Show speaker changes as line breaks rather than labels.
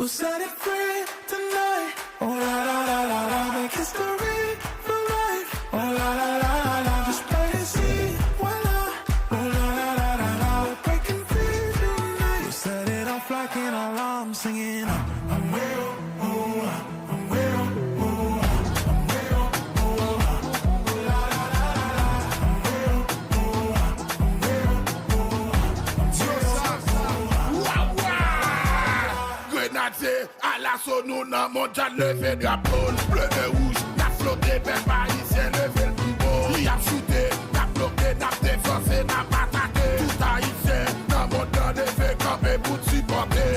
We'll set it free tonight. Oh la la la la la, make history for life. Oh la la la la, just play and see. Voila. Oh la la la la la, we're breaking free tonight. We'll set it off like an alarm, singing. I'm with you. I'm with you. I'm with you. Oh la la la la, I'm with you. I'm with you.
Grenadier à l'assaut, nous n'a mondial levé drapeau. Bleu et rouge, la flotte des pères haïtiens levé le plus beau. Il a shooté, n'a bloqué, n'a défoncé, n'a pas attaqué. Tout haïtien, dans mon temps levé, campé pour supporter.